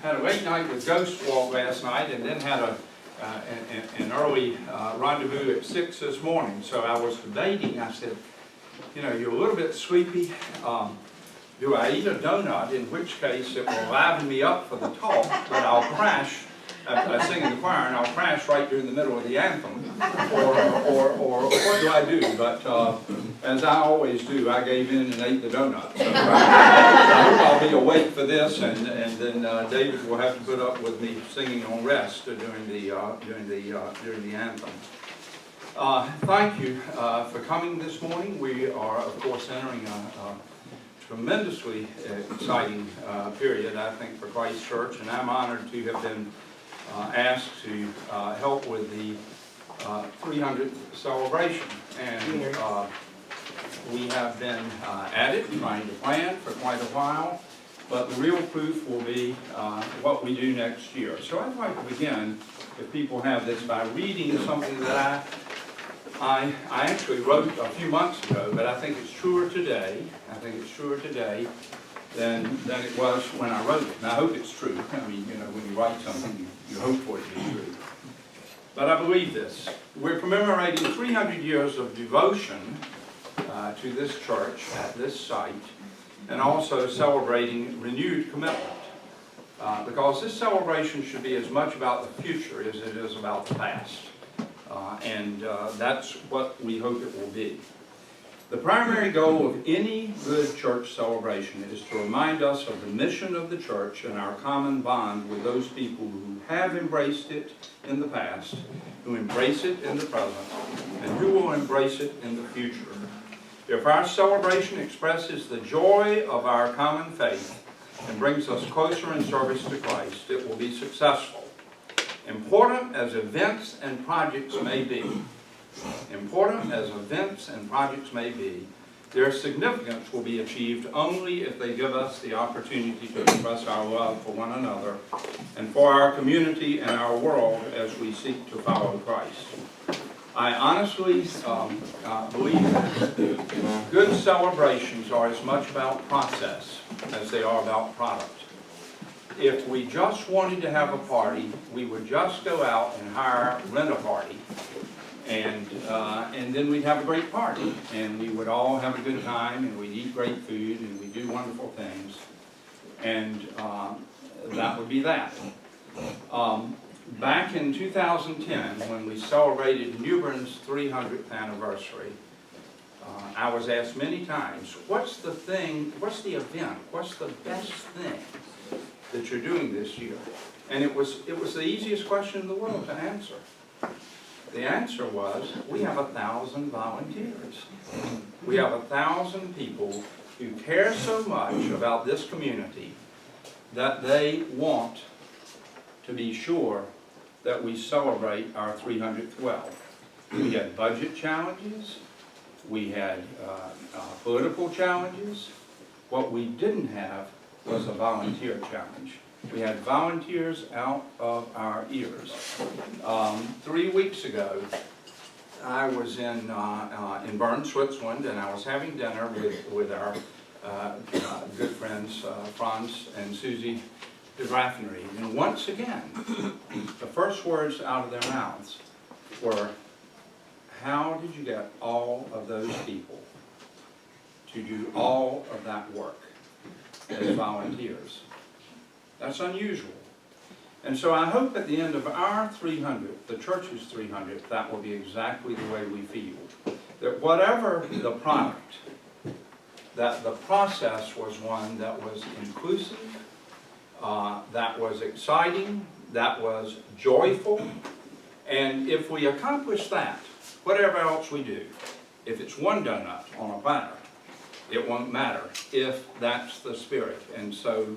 had a late night with Ghost Walk last night, and then had an early rendezvous at 6 this morning. So I was debating. I said, you know, you're a little bit sleepy. Do I eat a donut? In which case it will liven me up for the talk, but I'll crash. I sing in the choir, and I'll crash right during the middle of the anthem. Or what do I do? But as I always do, I gave in and ate the donut. So I hope I'll be awake for this, and then David will have to put up with me singing on rest during the anthem. Thank you for coming this morning. We are, of course, entering a tremendously exciting period, I think, for Christ Church, and I'm honored to have been asked to help with the 300th celebration. And we have been at it, trying to plan for quite a while, but the real proof will be what we do next year. So I'd like to begin, if people have this, by reading something that I actually wrote a few months ago, but I think it's truer today. I think it's truer today than it was when I wrote it. And I hope it's true. I mean, you know, when you write something, you hope for it to be true. But I believe this. We're commemorating 300 years of devotion to this church at this site, and also celebrating renewed commitment. Because this celebration should be as much about the future as it is about the past. And that's what we hope it will be. The primary goal of any good church celebration is to remind us of the mission of the church and our common bond with those people who have embraced it in the past, who embrace it in the present, and who will embrace it in the future. If our celebration expresses the joy of our common faith and brings us closer in service to Christ, it will be successful. Important as events and projects may be, their significance will be achieved only if they give us the opportunity to express our love for one another and for our community and our world as we seek to follow Christ. I honestly believe that good celebrations are as much about process as they are about product. If we just wanted to have a party, we would just go out and rent a party, and then we'd have a great party, and we would all have a good time, and we'd eat great food, and we'd do wonderful things, and that would be that. Back in 2010, when we celebrated New Bern's 300th anniversary, I was asked many times, what's the event, what's the best thing that you're doing this year? And it was the easiest question in the world to answer. The answer was, we have 1,000 volunteers. We have 1,000 people who care so much about this community that they want to be sure that we celebrate our 300th well. We had budget challenges. We had political challenges. What we didn't have was a volunteer challenge. We had volunteers out of our ears. 3 weeks ago, I was in Bern, Switzerland, and I was having dinner with our good friends Franz and Susie de Graffnery. And once again, the first words out of their mouths were, how did you get all of those people to do all of that work as volunteers? That's unusual. And so I hope at the end of our 300th, the church's 300th, that will be exactly the way we feel. That whatever the product, that the process was one that was inclusive, that was exciting, that was joyful, and if we accomplish that, whatever else we do, if it's one donut on a platter, it won't matter if that's the spirit. And so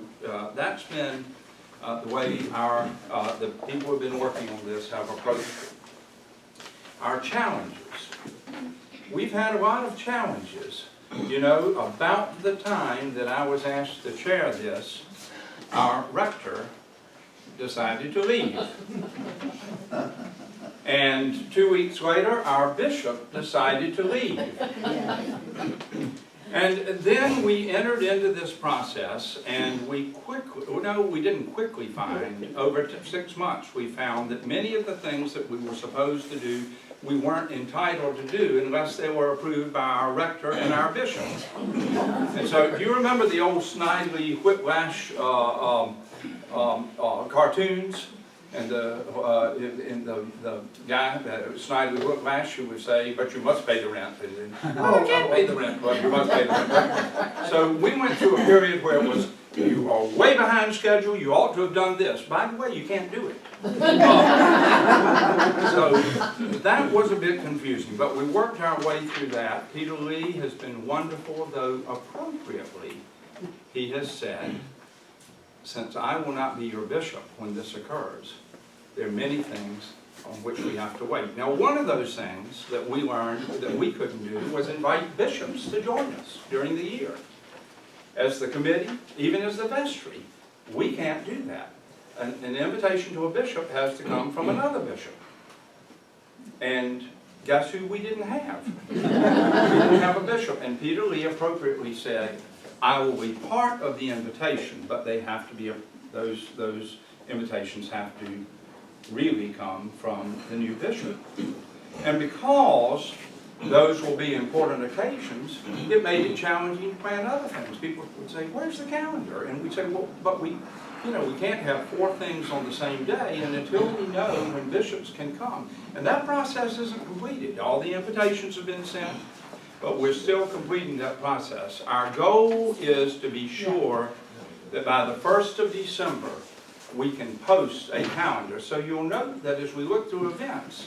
that's been the way the people who have been working on this have approached it. Our challenges. We've had a lot of challenges. You know, about the time that I was asked to chair this, our rector decided to leave. And 2 weeks later, our bishop decided to leave. And then we entered into this process, and we didn't quickly find, over 6 months, we found that many of the things that we were supposed to do, we weren't entitled to do unless they were approved by our rector and our bishop. And so, do you remember the old Snidely Whiplash cartoons? And the guy, Snidely Whiplash, who would say, "But you must pay the rent." And then, "Oh, I can't pay the rent, but you must pay the rent." So we went through a period where it was, you are way behind schedule, you ought to have done this. By the way, you can't do it. So that was a bit confusing, but we worked our way through that. Peter Lee has been wonderful, though appropriately, he has said, "Since I will not be your bishop when this occurs, there are many things on which we have to wait." Now, one of those things that we learned that we couldn't do was invite bishops to join us during the year. As the committee, even as the vestry, we can't do that. An invitation to a bishop has to come from another bishop. And guess who we didn't have? We didn't have a bishop. And Peter Lee appropriately said, "I will be part of the invitation, but they have to be, those invitations have to really come from the new bishop." And because those will be important occasions, it made it challenging to plan other things. People would say, "Where's the calendar?" And we'd say, "Well, but we can't have 4 things on the same day, and until we know when bishops can come." And that process isn't completed. All the invitations have been sent, but we're still completing that process. Our goal is to be sure that by the 1st of December, we can post a calendar. So you'll note that as we look through events,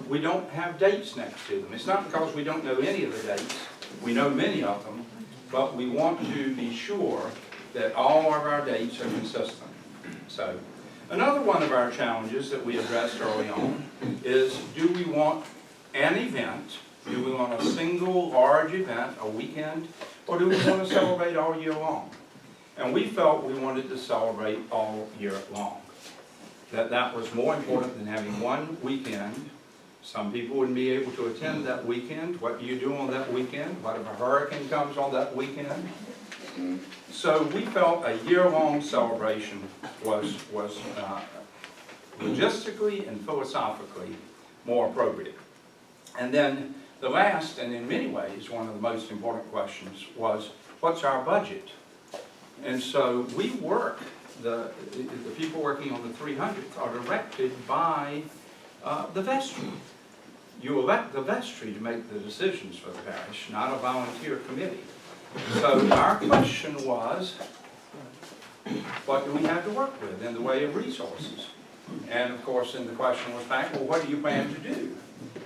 we don't have dates next to them. It's not because we don't know any of the dates. We know many of them, but we want to be sure that all of our dates are consistent. So, another one of our challenges that we addressed early on is, do we want an event? Do we want a single large event, a weekend, or do we want to celebrate all year long? And we felt we wanted to celebrate all year long. That was more important than having one weekend. Some people wouldn't be able to attend that weekend. What do you do on that weekend? What if a hurricane comes on that weekend? So we felt a year-long celebration was logistically and philosophically more appropriate. And then the last, and in many ways, one of the most important questions was, what's our budget? And so we work, the people working on the 300th are directed by the vestry. You elect the vestry to make the decisions for the parish, not a volunteer committee. So our question was, what do we have to work with in the way of resources? And of course, then the question was back, well, what do you plan to do?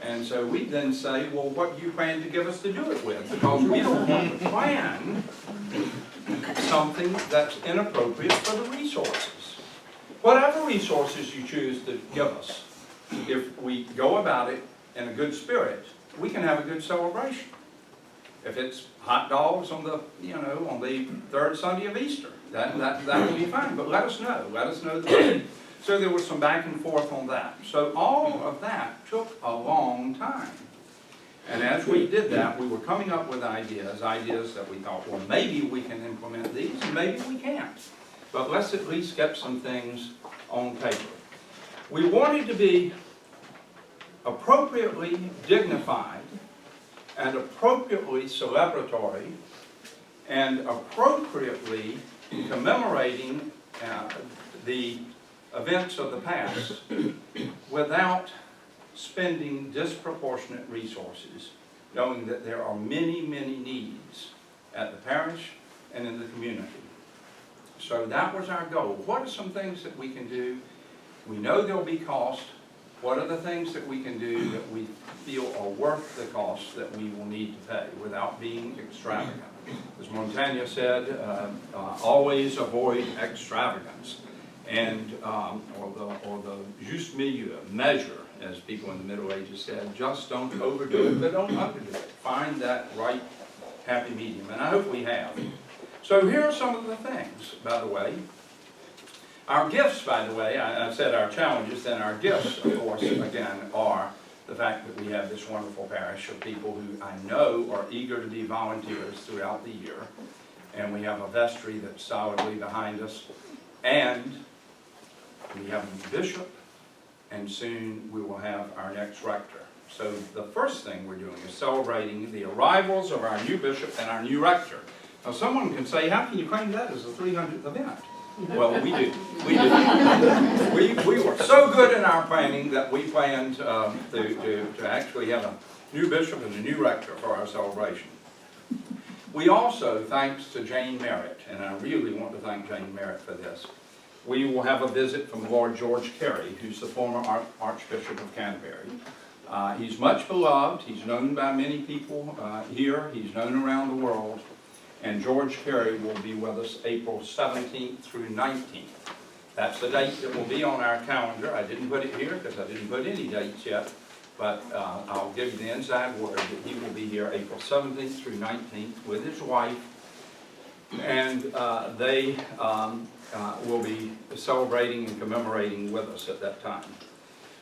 And so we then say, well, what do you plan to give us to do it with? Because we don't want to plan something that's inappropriate for the resources. Whatever resources you choose to give us, if we go about it in a good spirit, we can have a good celebration. If it's hot dogs on the, on the 3rd Sunday of Easter, that will be fine. But let us know the day. So there was some back and forth on that. So all of that took a long time. And as we did that, we were coming up with ideas that we thought, well, maybe we can implement these, and maybe we can't. But let's at least get some things on paper. We wanted to be appropriately dignified and appropriately celebratory and appropriately commemorating the events of the past without spending disproportionate resources, knowing that there are many, many needs at the parish and in the community. So that was our goal. What are some things that we can do? We know there will be cost. What are the things that we can do that we feel are worth the cost that we will need to pay without being extravagant? As Montaigne said, always avoid extravagance, and or the juste milieu, measure, as people in the Middle Ages said. Just don't overdo it, but don't underdo it. Find that right happy medium, and I hope we have. So here are some of the things, by the way. Our gifts, by the way, I said our challenges, then our gifts, of course, again, are the fact that we have this wonderful parish of people who I know are eager to be volunteers throughout the year. And we have a vestry that's solidly behind us. And we have a new bishop, and soon we will have our next rector. So the first thing we're doing is celebrating the arrivals of our new bishop and our new rector. Now someone can say, how can you claim that as the 300th event? Well, we do. We were so good in our planning that we planned to actually have a new bishop and a new rector for our celebration. We also, thanks to Jane Merritt, and I really want to thank Jane Merritt for this, we will have a visit from Lord George Carey, who's the former Archbishop of Canterbury. He's much beloved. He's known by many people here. He's known around the world. And George Carey will be with us April 17th through 19th. That's the date that will be on our calendar. I didn't put it here because I didn't put any dates yet. But I'll give you the inside word that he will be here April 17th through 19th with his wife. And they will be celebrating and commemorating with us at that time.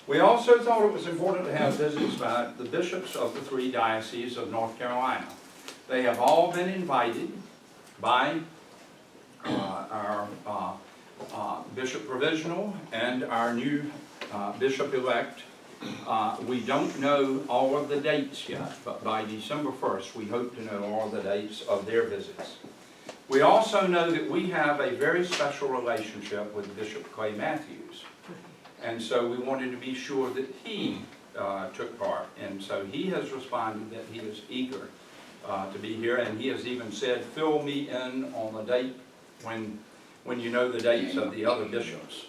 We also thought it was important to have visits by the bishops of the 3 dioceses of North Carolina. They have all been invited by our Bishop Provisional and our new Bishop-elect. We don't know all of the dates yet, but by December 1st we hope to know all the dates of their visits. We also know that we have a very special relationship with Bishop Clay Matthews, and so we wanted to be sure that he took part, and so he has responded that he is eager to be here, and he has even said, fill me in on the date when you know the dates of the other bishops.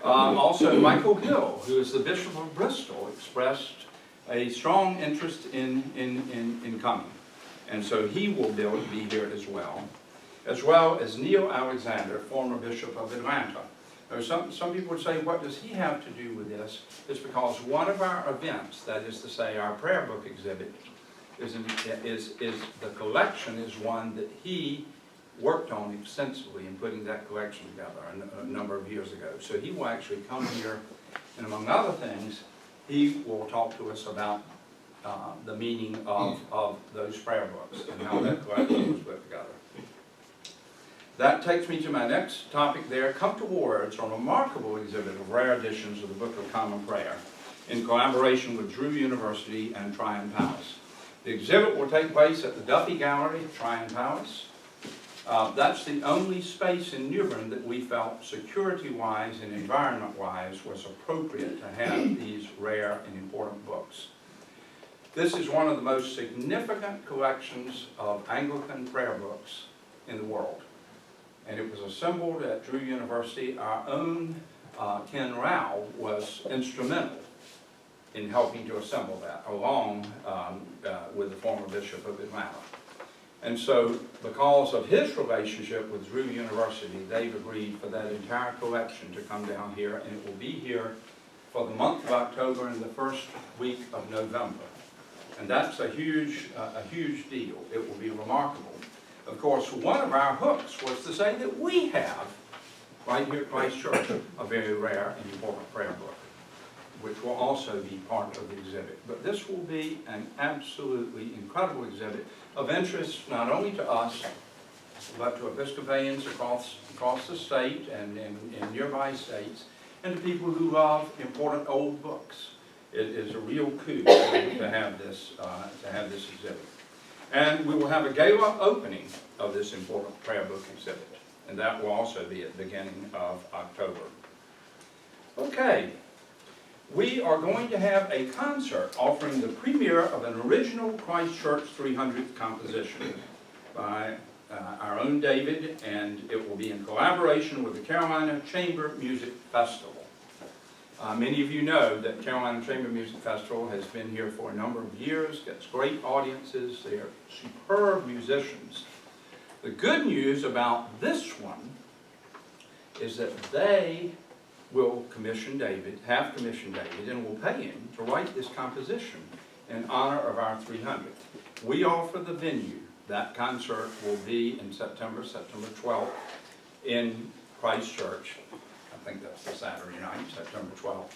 Also, Michael Hill, who is the Bishop of Bristol, expressed a strong interest in coming. And so he will be able to be here as well as Neil Alexander, former Bishop of Atlanta. Now, some people would say, what does he have to do with this? It's because one of our events, that is to say our prayer book exhibit, is the collection is one that he worked on extensively in putting that collection together a number of years ago. So he will actually come here, and among other things, he will talk to us about the meaning of those prayer books and how that collection was put together. That takes me to my next topic there. Come to Words, a remarkable exhibit of rare editions of the Book of Common Prayer in collaboration with Drew University and Tryon Palace. The exhibit will take place at the Duffy Gallery at Tryon Palace. That's the only space in New Bern that we felt security-wise and environment-wise was appropriate to have these rare and important books. This is one of the most significant collections of Anglican prayer books in the world. And it was assembled at Drew University. Our own Ken Rao was instrumental in helping to assemble that, along with the former Bishop of Atlanta. And so, because of his relationship with Drew University, they've agreed for that entire collection to come down here, and it will be here for the month of October and the first week of November. And that's a huge deal. It will be remarkable. Of course, one of our hooks was to say that we have, right here at Christ Church, a very rare and important prayer book, which will also be part of the exhibit. But this will be an absolutely incredible exhibit of interest not only to us, but to Episcopalians across the state and in nearby states, and to people who love important old books. It is a real coup to have this exhibit. And we will have a gala opening of this important prayer book exhibit, and that will also be at the beginning of October. Okay. We are going to have a concert offering the premiere of an original Christ Church 300th composition by our own David, and it will be in collaboration with the Carolina Chamber Music Festival. Many of you know that Carolina Chamber Music Festival has been here for a number of years, gets great audiences, they are superb musicians. The good news about this one is that they will commission David, have commissioned David, and will pay him to write this composition in honor of our 300th. We offer the venue. That concert will be in September 12th, in Christ Church. I think that's the Saturday night, September 12th.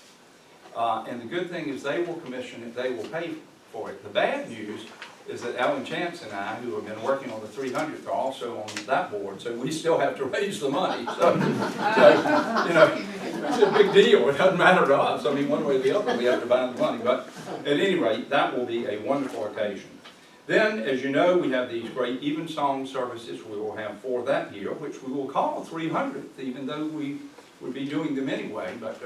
And the good thing is they will commission it, they will pay for it. The bad news is that Ellen Chance and I, who have been working on the 300th, are also on that board, so we still have to raise the money. So you know, it's a big deal. It doesn't matter to us. I mean, one way or the other, we have to find the money. But at any rate, that will be a wonderful occasion. Then, as you know, we have these great evensong services we will have for that year, which we will call 300th, even though we would be doing them anyway, but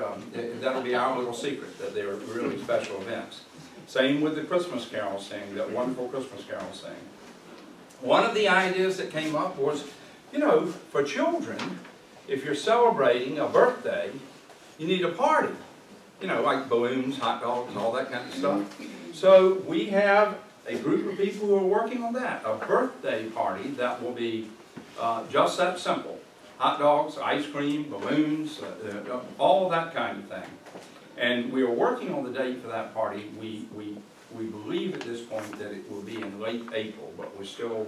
that'll be our little secret, that they're really special events. Same with the Christmas carol sing, that wonderful Christmas carol sing. One of the ideas that came up was, you know, for children, if you're celebrating a birthday, you need a party. You know, like balloons, hot dogs, all that kind of stuff. So we have a group of people who are working on that, a birthday party that will be just that simple. Hot dogs, ice cream, balloons, all that kind of thing. And we are working on the date for that party. We believe at this point that it will be in late April, but we're still,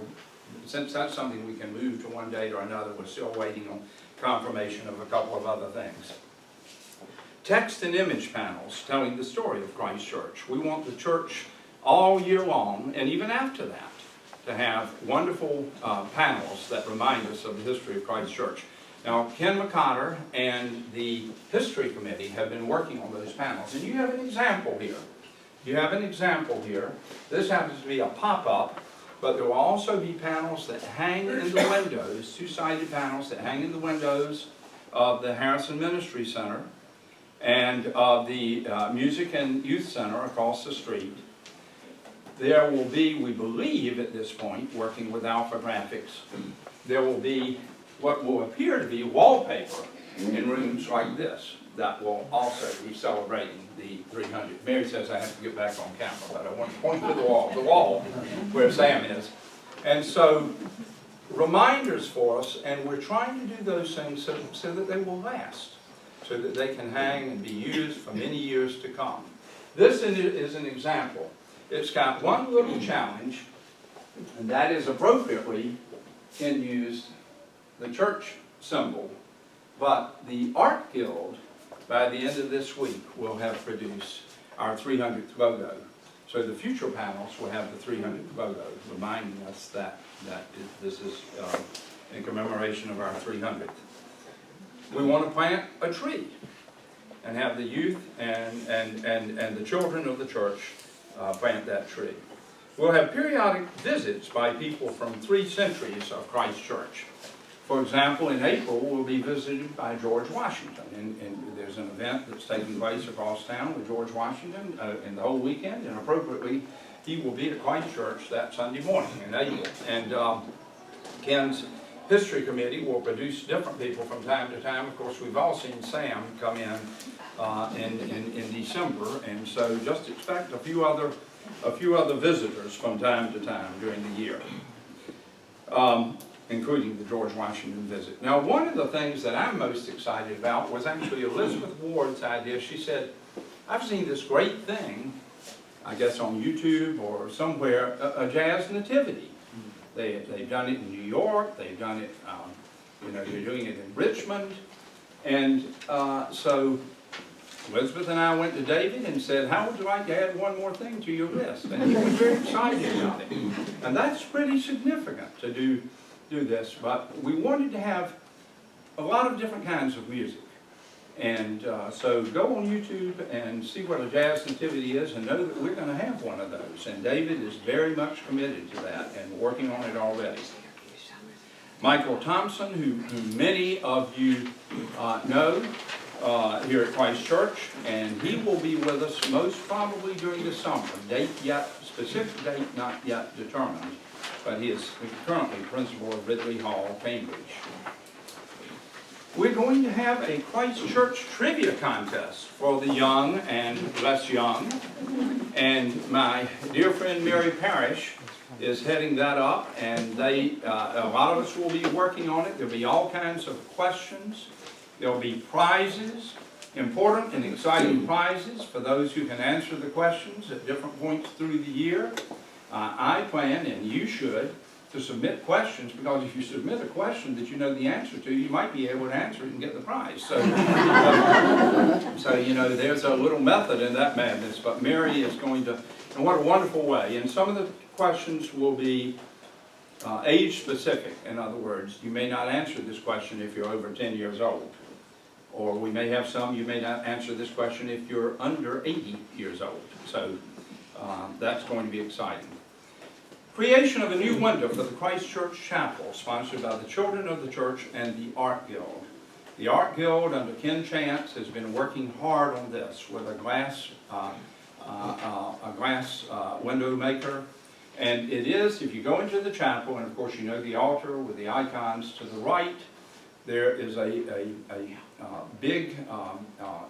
since that's something we can move to one date or another, we're still waiting on confirmation of a couple of other things. Text and image panels telling the story of Christ Church. We want the church all year long, and even after that, to have wonderful panels that remind us of the history of Christ Church. Now, Ken McConnor and the History Committee have been working on those panels, and you have an example here. You have an example here. This happens to be a pop-up, but there will also be panels that hang in the windows, two-sided panels that hang in the windows of the Harrison Ministry Center and of the Music and Youth Center across the street. There will be, we believe at this point, working with Alpha Graphics, there will be what will appear to be wallpaper in rooms like this that will also be celebrating the 300. Mary says I have to get back on camera, but I want to point to the wall where Sam is. And so, reminders for us, and we're trying to do those things so that they will last, so that they can hang and be used for many years to come. This is an example. It's got one little challenge, and that is appropriately can use the church symbol, but the Art Guild, by the end of this week, will have produced our 300th logo. So the future panels will have the 300th logo, reminding us that this is in commemoration of our 300th. We want to plant a tree and have the youth and the children of the church plant that tree. We'll have periodic visits by people from 3 centuries of Christ Church. For example, in April, we'll be visited by George Washington, and there's an event that's taking place across town with George Washington in the whole weekend, and appropriately, he will be at Christ Church that Sunday morning in April. And Ken's History Committee will produce different people from time to time. Of course, we've all seen Sam come in December, and so just expect a few other visitors from time to time during the year. Including the George Washington visit. Now, one of the things that I'm most excited about was actually Elizabeth Ward's idea. She said, I've seen this great thing, I guess on YouTube or somewhere, a jazz nativity. They've done it in New York, they've done it, they're doing it in Richmond. And so Elizabeth and I went to David and said, how would you like to add one more thing to your list? And he was very excited about it. And that's pretty significant to do this, but we wanted to have a lot of different kinds of music. And so go on YouTube and see what a jazz nativity is and know that we're going to have one of those. And David is very much committed to that and working on it already. Michael Thompson, who many of you know here at Christ Church, and he will be with us most probably during the summer. Specific date not yet determined. But he is currently principal of Ridley Hall, Cambridge. We're going to have a Christ Church trivia contest for the young and less young. And my dear friend Mary Parrish is heading that up, and a lot of us will be working on it. There'll be all kinds of questions. There'll be prizes, important and exciting prizes for those who can answer the questions at different points through the year. I plan, and you should, to submit questions, because if you submit a question that you know the answer to, you might be able to answer it and get the prize. So, there's a little method in that madness, but Mary is going to, and what a wonderful way. And some of the questions will be age specific. In other words, you may not answer this question if you're over 10 years old. Or we may have some, you may not answer this question if you're under 80 years old. So that's going to be exciting. Creation of a new window for the Christ Church Chapel, sponsored by the Children of the Church and the Art Guild. The Art Guild under Ken Chance has been working hard on this with a glass window maker. And it is, if you go into the chapel, and of course you know the altar with the icons to the right, there is a big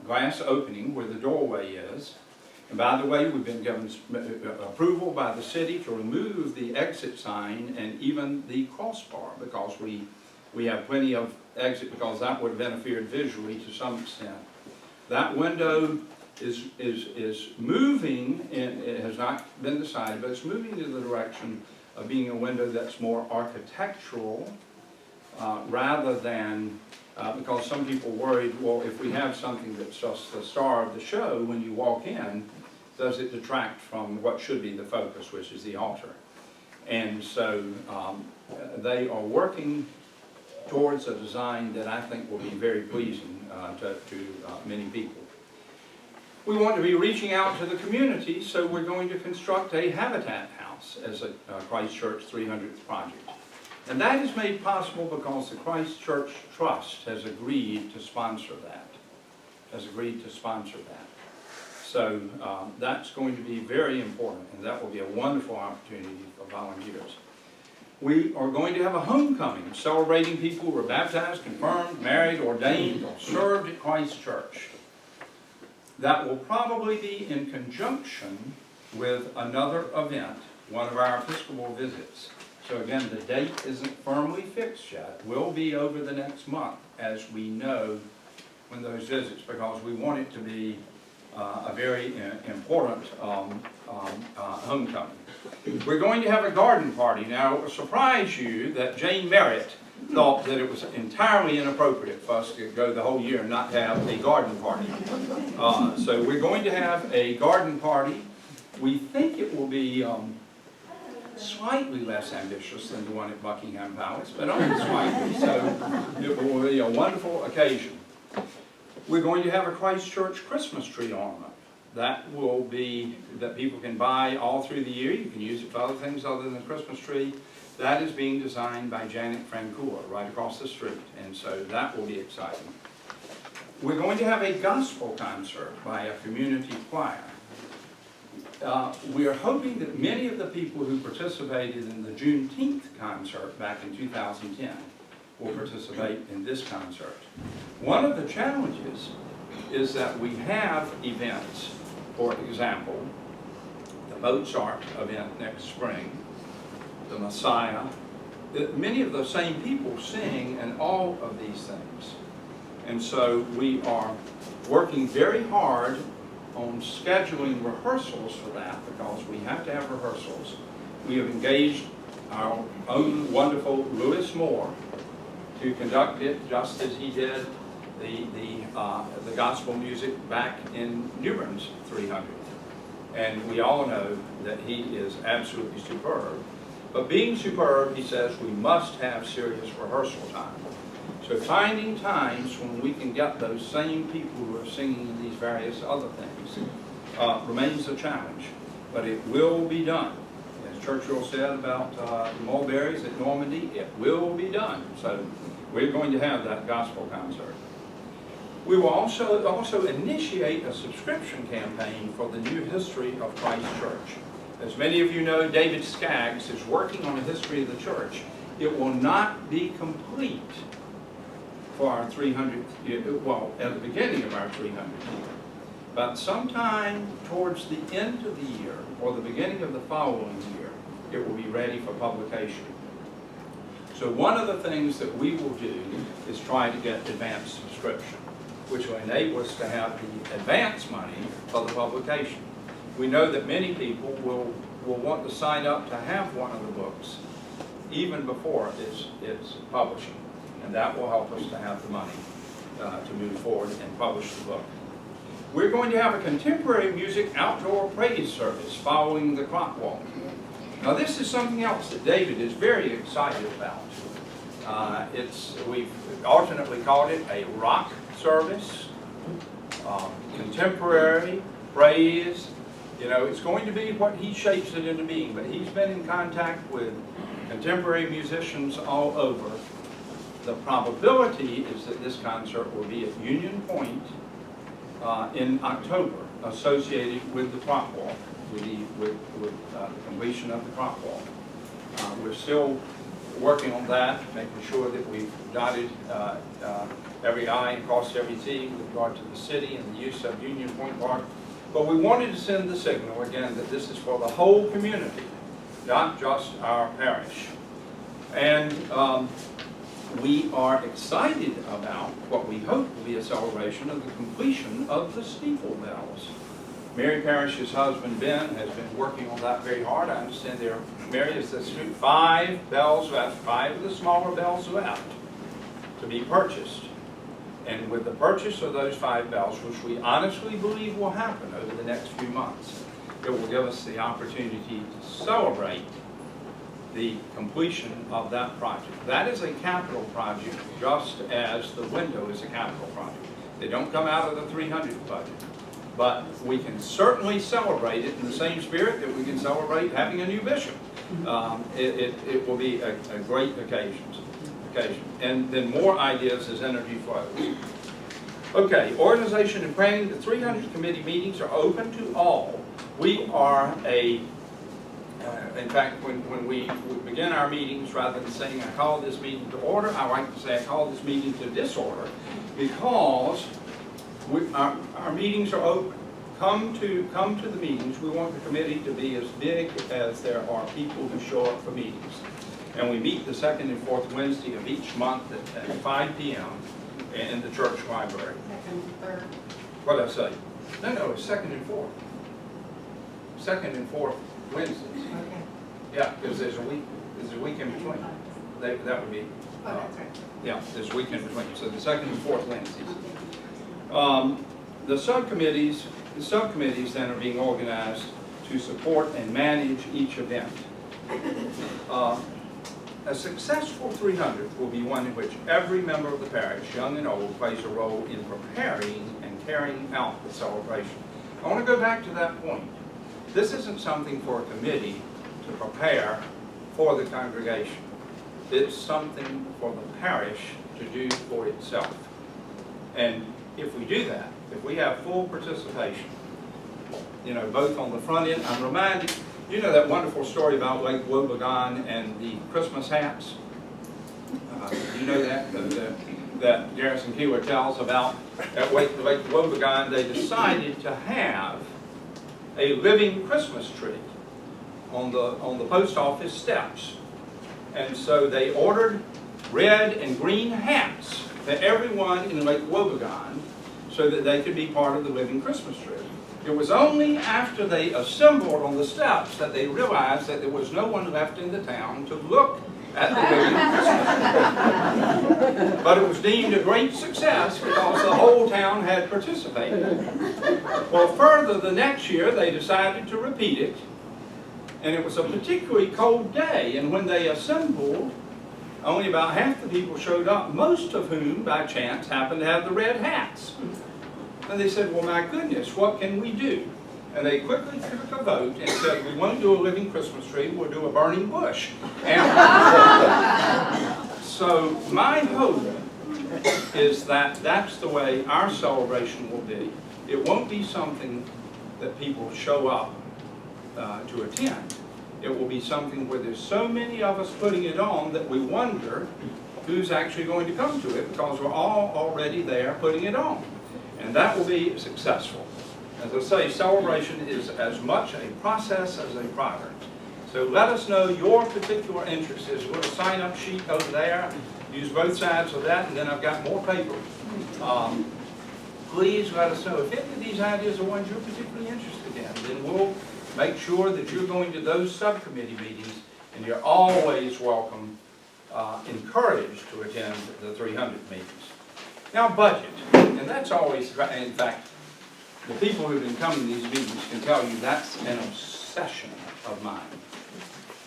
glass opening where the doorway is. And by the way, we've been given approval by the city to remove the exit sign and even the crossbar, because we have plenty of exit, because that would have interfered visually to some extent. That window is moving, and it has not been decided, but it's moving in the direction of being a window that's more architectural rather than, because some people worried, well, if we have something that's just the star of the show when you walk in, does it detract from what should be the focus, which is the altar? And so they are working towards a design that I think will be very pleasing to many people. We want to be reaching out to the community, so we're going to construct a Habitat House as a Christ Church 300th project. And that is made possible because the Christ Church Trust has agreed to sponsor that. So that's going to be very important, and that will be a wonderful opportunity for volunteers. We are going to have a homecoming, celebrating people who were baptized, confirmed, married, ordained, or served at Christ Church. That will probably be in conjunction with another event, one of our Episcopal visits. So again, the date isn't firmly fixed yet. It will be over the next month as we know when those visits, because we want it to be a very important homecoming. We're going to have a garden party. Now, it will surprise you that Jane Merritt thought that it was entirely inappropriate for us to go the whole year and not have a garden party. So we're going to have a garden party. We think it will be slightly less ambitious than the one at Buckingham Palace, but only slightly, so it will be a wonderful occasion. We're going to have a Christ Church Christmas tree ornament. That will be, that people can buy all through the year. You can use it for other things other than the Christmas tree. That is being designed by Janet Francoeur right across the street, and so that will be exciting. We're going to have a gospel concert by a community choir. We are hoping that many of the people who participated in the Juneteenth concert back in 2010 will participate in this concert. One of the challenges is that we have events, for example, the Mozart event next spring, the Messiah, that many of the same people sing in all of these things. And so we are working very hard on scheduling rehearsals for that, because we have to have rehearsals. We have engaged our own wonderful Lewis Moore to conduct it, just as he did the gospel music back in Newbern's 300th. And we all know that he is absolutely superb. But being superb, he says, we must have serious rehearsal time. So finding times when we can get those same people who are singing in these various other things remains a challenge. But it will be done. As Churchill said about the mulberries at Normandy, it will be done. So we're going to have that gospel concert. We will also initiate a subscription campaign for the new history of Christ Church. As many of you know, David Skaggs is working on a history of the church. It will not be complete for our 300th year, well, at the beginning of our 300th year. But sometime towards the end of the year, or the beginning of the following year, it will be ready for publication. So one of the things that we will do is try to get advanced subscription, which will enable us to have the advance money for the publication. We know that many people will want to sign up to have one of the books even before it's publishing. And that will help us to have the money to move forward and publish the book. We're going to have a contemporary music outdoor praise service following the clock walk. Now this is something else that David is very excited about. We've alternately called it a rock service, contemporary, praise. You know, it's going to be what he shapes it into being, but he's been in contact with contemporary musicians all over. The probability is that this concert will be at Union Point in October, associated with the clock walk, with the completion of the clock walk. We're still working on that, making sure that we've dotted every I and crossed every T with regard to the city and the use of Union Point Park. But we wanted to send the signal, again, that this is for the whole community, not just our parish. And we are excited about what we hope will be a celebration of the completion of the steeple bells. Mary Parish's husband, Ben, has been working on that very hard. I understand Mary has 5 bells left, 5 of the smaller bells left to be purchased. And with the purchase of those 5 bells, which we honestly believe will happen over the next few months, it will give us the opportunity to celebrate the completion of that project. That is a capital project, just as the window is a capital project. They don't come out of the 300 budget. But we can certainly celebrate it in the same spirit that we can celebrate having a new bishop. It will be a great occasion. And then more ideas as energy flows. Okay, organization and planning. The 300 committee meetings are open to all. We are in fact, when we begin our meetings, rather than saying I call this meeting to order, I like to say I call this meeting to disorder, because our meetings are open. Come to the meetings. We want the committee to be as big as there are people who show up for meetings. And we meet the second and fourth Wednesday of each month at 5 p.m. in the church library. Second, third. What did I say? No, it's second and fourth. Second and fourth Wednesdays. Okay. Yeah, because there's a week in between. That would be. Oh, that's right. Yeah, there's a week in between. So the second and fourth Wednesdays. The subcommittees then are being organized to support and manage each event. A successful 300 will be one in which every member of the parish, young and old, plays a role in preparing and carrying out the celebration. I want to go back to that point. This isn't something for a committee to prepare for the congregation. It's something for the parish to do for itself. And if we do that, if we have full participation, you know, both on the front end, I'm reminded, you know that wonderful story about Lake Wobegon and the Christmas hats? You know that Garrison Keeler tells about at Lake Wobegon, they decided to have a living Christmas tree on the post office steps. And so they ordered red and green hats for everyone in Lake Wobegon so that they could be part of the living Christmas tree. It was only after they assembled on the steps that they realized that there was no one left in the town to look at the living Christmas tree. But it was deemed a great success because the whole town had participated. Well, further, the next year they decided to repeat it, and it was a particularly cold day, and when they assembled, only about half the people showed up, most of whom, by chance, happened to have the red hats. And they said, well, my goodness, what can we do? And they quickly took a vote and said, we won't do a living Christmas tree, we'll do a burning bush. And so my hope is that that's the way our celebration will be. It won't be something that people show up to attend. It will be something where there's so many of us putting it on that we wonder who's actually going to come to it, because we're all already there putting it on. And that will be successful. As I say, celebration is as much a process as a product. So let us know your particular interest. There's a little sign-up sheet over there. Use both sides of that, and then I've got more paper. Please let us know if any of these ideas are ones you're particularly interested in. Then we'll make sure that you're going to those subcommittee meetings And you're always welcome, encouraged to attend the 300 meetings. Now budget, and that's always, in fact, the people who've been coming to these meetings can tell you that's an obsession of mine.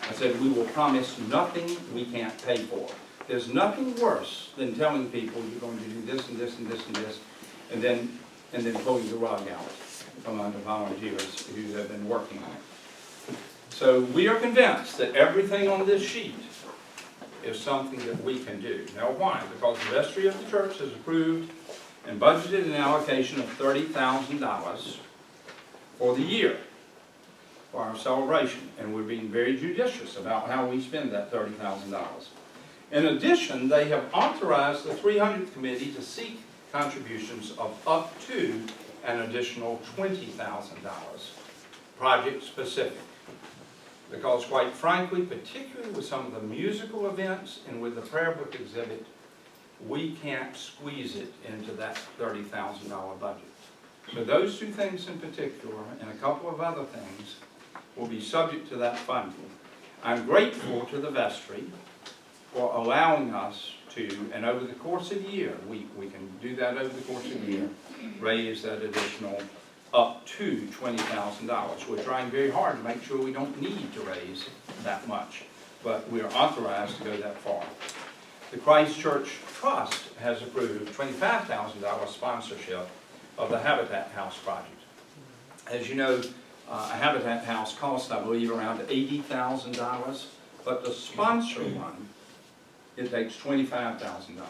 I said, we will promise nothing we can't pay for. There's nothing worse than telling people you're going to do this and this and this and this, and then pulling the rug out from under volunteers who have been working on it. So we are convinced that everything on this sheet is something that we can do. Now why? Because the vestry of the church has approved and budgeted an allocation of $30,000 for the year for our celebration, and we're being very judicious about how we spend that $30,000. In addition, they have authorized the 300th committee to seek contributions of up to an additional $20,000, project specific. Because quite frankly, particularly with some of the musical events and with the prayer book exhibit, we can't squeeze it into that $30,000 budget. So those two things in particular, and a couple of other things, will be subject to that funding. I'm grateful to the vestry for allowing us to, and over the course of the year, we can do that over the course of the year, raise that additional up to $20,000. We're trying very hard to make sure we don't need to raise that much, but we are authorized to go that far. The Christ Church Trust has approved $25,000 sponsorship of the Habitat House project. As you know, a Habitat House costs, I believe, around $80,000, but to sponsor one, it takes $25,000.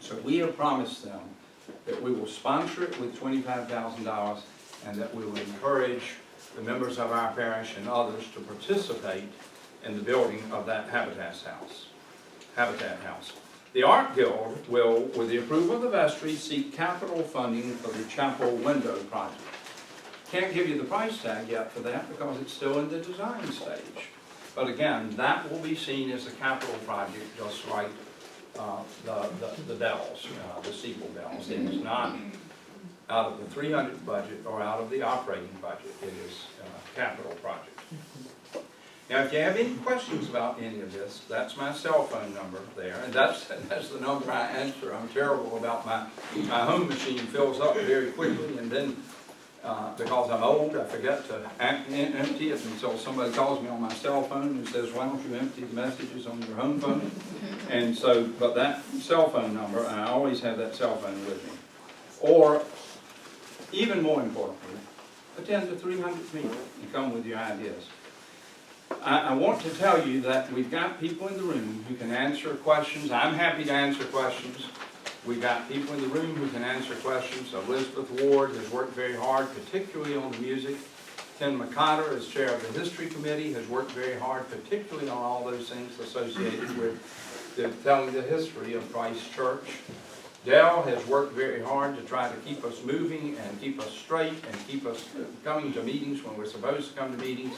So we have promised them that we will sponsor it with $25,000 and that we will encourage the members of our parish and others to participate in the building of that Habitat House. The Art Guild will, with the approval of the vestry, seek capital funding for the chapel window project. Can't give you the price tag yet for that because it's still in the design stage. But again, that will be seen as a capital project, just like the bells, the steeple bells. It is not out of the 300 budget or out of the operating budget. It is a capital project. Now, if you have any questions about any of this, that's my cell phone number there, and that's the number I answer. I'm terrible about my home machine fills up very quickly, and then because I'm old, I forget to empty it until somebody calls me on my cell phone and says, why don't you empty the messages on your home phone? And so, but that cell phone number, and I always have that cell phone with me. Or, even more importantly, attend the 300th meeting and come with your ideas. I want to tell you that we've got people in the room who can answer questions. I'm happy to answer questions. We've got people in the room who can answer questions. Elizabeth Ward has worked very hard, particularly on the music. Ken McCotter, as chair of the history committee, has worked very hard, particularly on all those things associated with telling the history of Christ Church. Dell has worked very hard to try to keep us moving and keep us straight and keep us coming to meetings when we're supposed to come to meetings.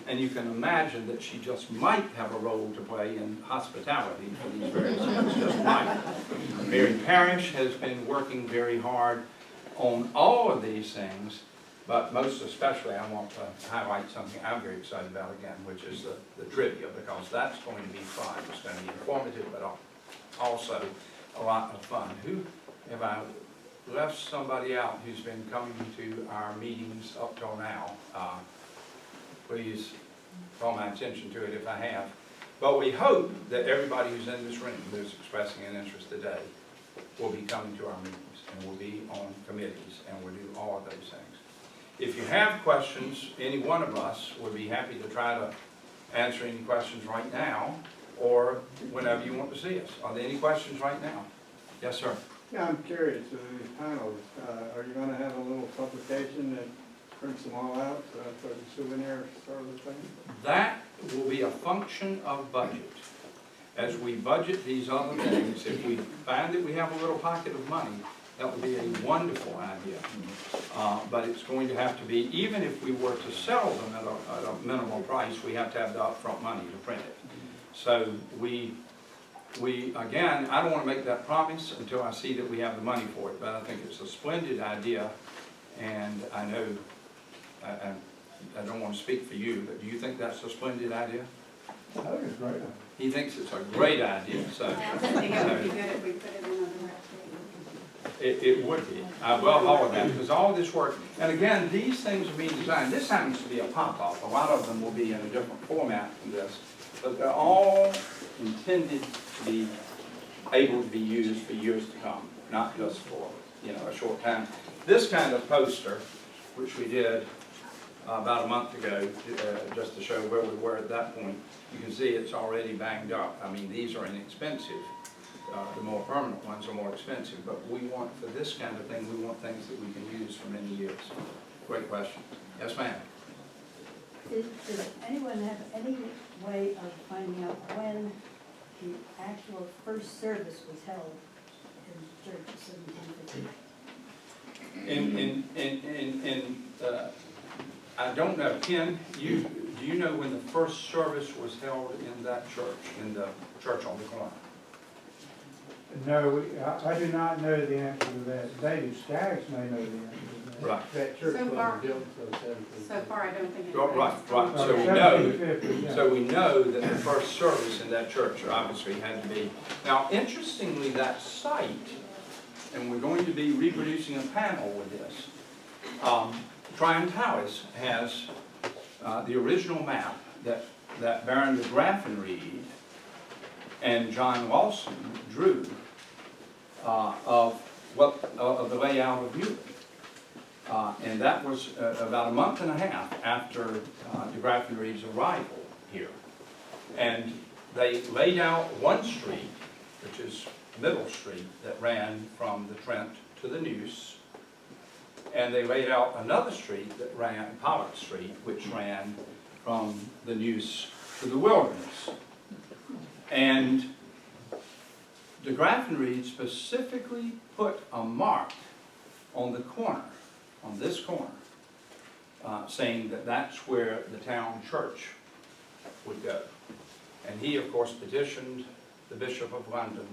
And you can imagine that she just might have a role to play in hospitality for these various things, just might. Mary Parrish has been working very hard on all of these things, but most especially I want to highlight something I'm very excited about again, which is the trivia, because that's going to be fun. It's going to be informative, but also a lot of fun. Who have I left somebody out who's been coming to our meetings up till now? Please call my attention to it if I have. But we hope that everybody who's in this room who's expressing an interest today will be coming to our meetings and will be on committees and will do all of those things. If you have questions, any one of us would be happy to try to answer any questions right now, or whenever you want to see us. Are there any questions right now? Yes, sir. Yeah, I'm curious, these panels, are you going to have a little publication that prints them all out for the souvenir sort of thing? That will be a function of budget. As we budget these other things, if we find that we have a little pocket of money, that would be a wonderful idea. But it's going to have to be, even if we were to sell them at a minimal price, we have to have the upfront money to print it. So we again, I don't want to make that promise until I see that we have the money for it, but I think it's a splendid idea, and I know, I don't want to speak for you, but do you think that's a splendid idea? I think it's great. He thinks it's a great idea, so. I think it would be good if we put it in on the website. It would be. Well, all of that, because all this work, and again, these things are being designed, this happens to be a pop-up. A lot of them will be in a different format than this, but they're all intended to be able to be used for years to come, not just for, a short time. This kind of poster, which we did about a month ago, just to show where we were at that point, you can see it's already banged up. I mean, these are inexpensive. The more permanent ones are more expensive, but we want, for this kind of thing, we want things that we can use for many years. Great question. Yes, ma'am? Does anyone have any way of finding out when the actual first service was held in the church of 1750? I don't know. Ken, do you know when the first service was held in that church, in the church on the corner? No, I do not know the answer to that. David Skaggs may know the answer to that. Right. That church So far- wasn't built until 1750. So far, I don't think it. Right. So we know. 1750, yeah. So we know that the first service in that church obviously had to be. Now, interestingly, that site, and we're going to be reproducing a panel with this, Tryon Towers has the original map that Bern de Graffenried and John Lawson drew of the layout of Muley. And that was about a month and a half after de Graffenried's arrival here. And they laid out one street, which is Middle Street, that ran from the Trent to the Neuse. And they laid out another street that ran, Pollock Street, which ran from the Neuse to the Wilderness. And de Graffenried specifically put a mark on the corner, on this corner, saying that that's where the town church would go. And he, of course, petitioned the Bishop of London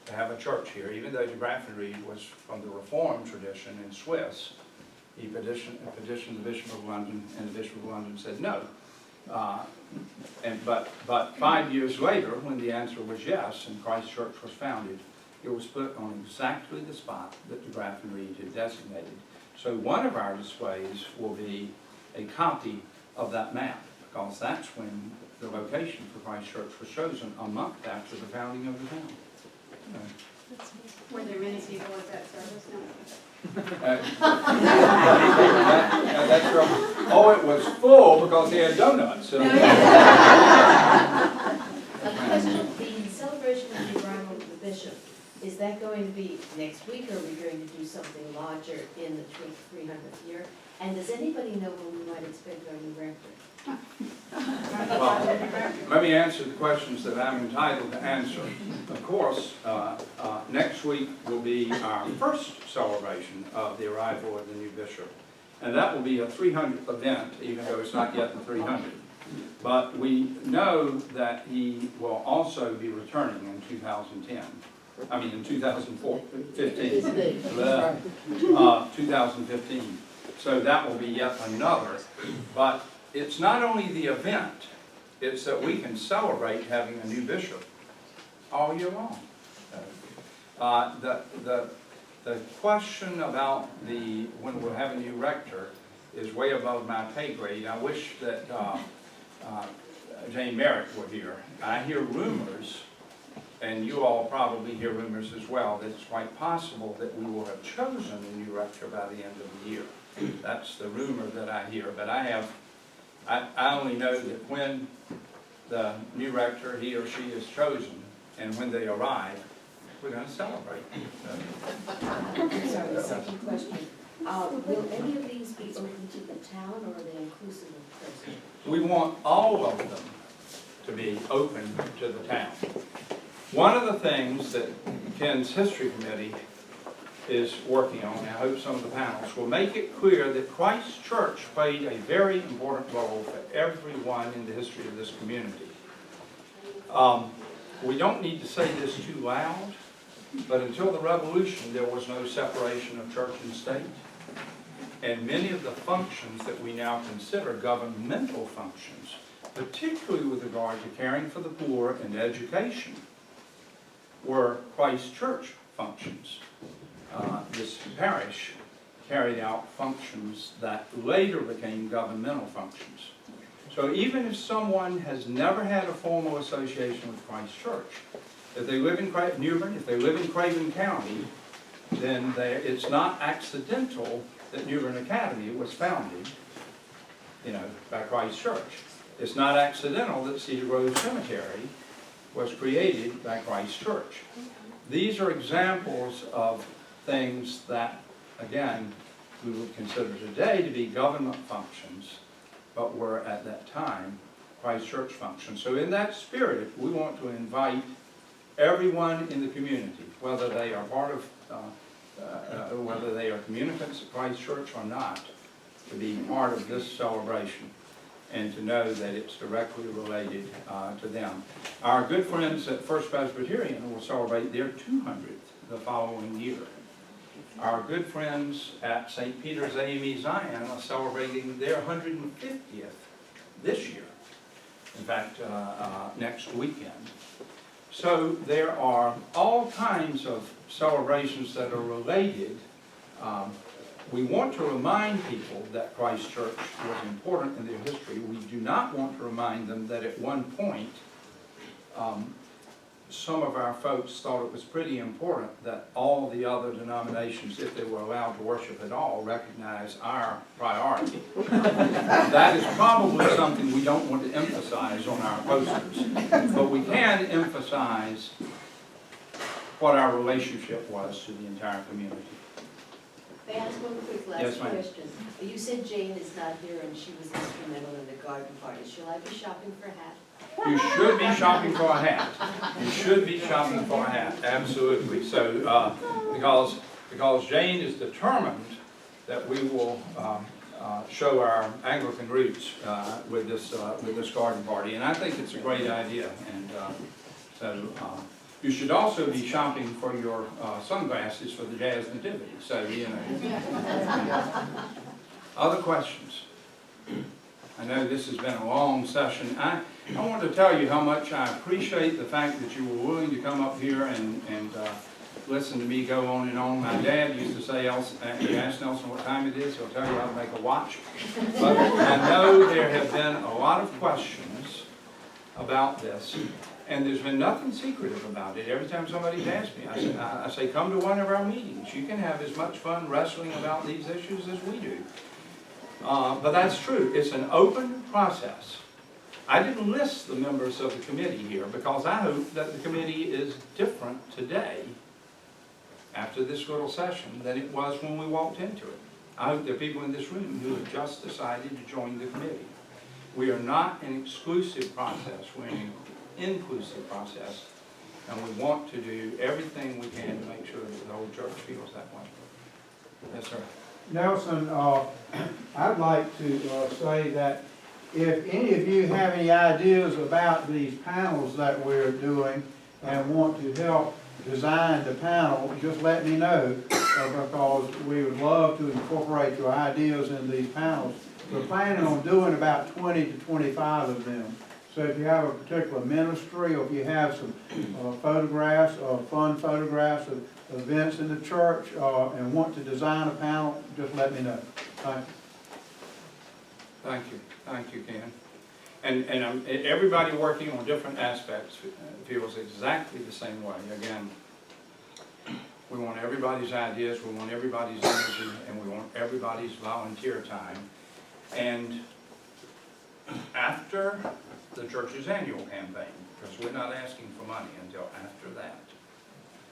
to have a church here, even though de Graffenried was from the Reformed tradition in Swiss. He petitioned the Bishop of London, and the Bishop of London said no. But 5 years later, when the answer was yes, and Christ Church was founded, it was put on exactly the spot that de Graffenried had designated. So one of our displays will be a copy of that map, because that's when the location for Christ Church was chosen, a month after the founding of the town. Were there many people at that service? No. That's right. Oh, it was full because they had donuts. A question, the celebration of the arrival of the bishop, is that going to be next week, or are we going to do something larger in the 300th year? And does anybody know when we might expect our new rector? Well, let me answer the questions that I'm entitled to answer. Of course, next week will be our first celebration of the arrival of the new bishop. And that will be a 300th event, even though it's not yet the 300th. But we know that he will also be returning in 2010. I mean, in 2015. 2015. So that will be yet another. But it's not only the event, it's that we can celebrate having a new bishop all year long. The question about when we'll have a new rector is way above my pay grade. I wish that Jane Merritt were here. I hear rumors, and you all probably hear rumors as well, that it's quite possible that we will have chosen a new rector by the end of the year. That's the rumor that I hear, but I only know that when the new rector, he or she, is chosen, and when they arrive, we're going to celebrate. Sorry, second question. Will any of these be open to the town, or are they inclusive of Preston? We want all of them to be open to the town. One of the things that Ken's History Committee is working on, and I hope some of the panels, will make it clear that Christ Church played a very important role for everyone in the history of this community. We don't need to say this too loud, but until the Revolution, there was no separation of church and state. And many of the functions that we now consider governmental functions particularly with regard to caring for the poor and education, were Christ Church functions. This parish carried out functions that later became governmental functions. So even if someone has never had a formal association with Christ Church, if they live in New Bern, if they live in Craven County, then it's not accidental that New Bern Academy was founded, by Christ Church. It's not accidental that Cedar Grove Cemetery was created by Christ Church. These are examples of things that, again, we would consider today to be government functions, but were at that time Christ Church functions. So in that spirit, we want to invite everyone in the community, whether they are part of, whether they are communicants of Christ Church or not, to be part of this celebration and to know that it's directly related to them. Our good friends at First Presbyterian will celebrate their 200th the following year. Our good friends at St. Peter's AME Zion are celebrating their 150th this year. In fact, next weekend. So there are all kinds of celebrations that are related. We want to remind people that Christ Church was important in their history. We do not want to remind them that at one point, some of our folks thought it was pretty important that all the other denominations, if they were allowed to worship at all, recognize our priority. That is probably something we don't want to emphasize on our posters, but we can emphasize what our relationship was to the entire community. May I ask one quick Yes, last ma'am. question? You said Jane is not here and she was instrumental in the garden party. Shall I be shopping for a hat? You should be shopping for a hat. You should be shopping for a hat, absolutely. So, because Jane is determined that we will show our Anglican roots with this garden party, and I think it's a great idea. And you should also be shopping for your sunglasses for the Jazz Nativity. So, Other questions? I know this has been a long session. I want to tell you how much I appreciate the fact that you were willing to come up here and listen to me go on and on. My dad used to say, you ask Nelson what time it is, he'll tell you how to make a watch. But I know there have been a lot of questions about this, and there's been nothing secretive about it. Every time somebody's asked me, I say, come to one of our meetings. You can have as much fun wrestling about these issues as we do. But that's true. It's an open process. I didn't list the members of the committee here because I hope that the committee is different today after this little session than it was when we walked into it. I hope there are people in this room who have just decided to join the committee. We are not an exclusive process. We're an inclusive process. And we want to do everything we can to make sure that the whole church feels that way. Yes, sir. Nelson, I'd like to say that if any of you have any ideas about these panels that we're doing and want to help design the panel, just let me know because we would love to incorporate your ideas in these panels. We're planning on doing about 20 to 25 of them. So if you have a particular ministry or if you have some photographs or fun photographs of events in the church and want to design a panel, just let me know. Thank you. Thank you. Thank you, Ken. And everybody working on different aspects feels exactly the same way. Again, we want everybody's ideas, we want everybody's energy, and we want everybody's volunteer time. And after the church's annual campaign, because we're not asking for money until after that.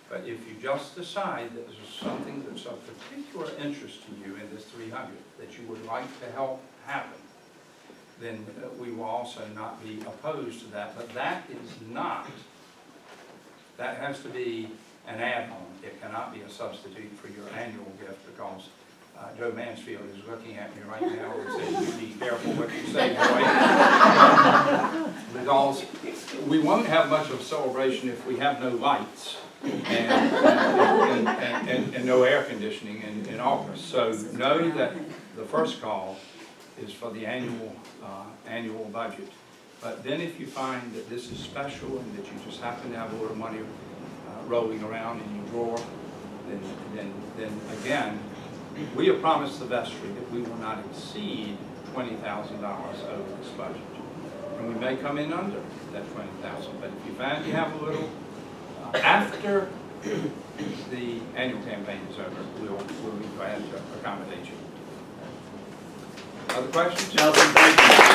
But if you just decide that there's something that's of particular interest to you in this 300 that you would like to help happen, then we will also not be opposed to that. But that is not, that has to be an add-on. It cannot be a substitute for your annual gift because Joe Mansfield is looking at me right now and saying, you be careful what you say, boy. Because we won't have much of a celebration if we have no lights and no air conditioning in August. So know that the first call is for the annual budget. But then if you find that this is special and that you just happen to have a little money rolling around in your drawer, then again, we have promised the vestry that we will not exceed $20,000 over this budget. And we may come in under that $20,000, but if you find you have a little, after the annual campaign is over, we'll be glad to accommodate you. Other questions? Nelson, thank you.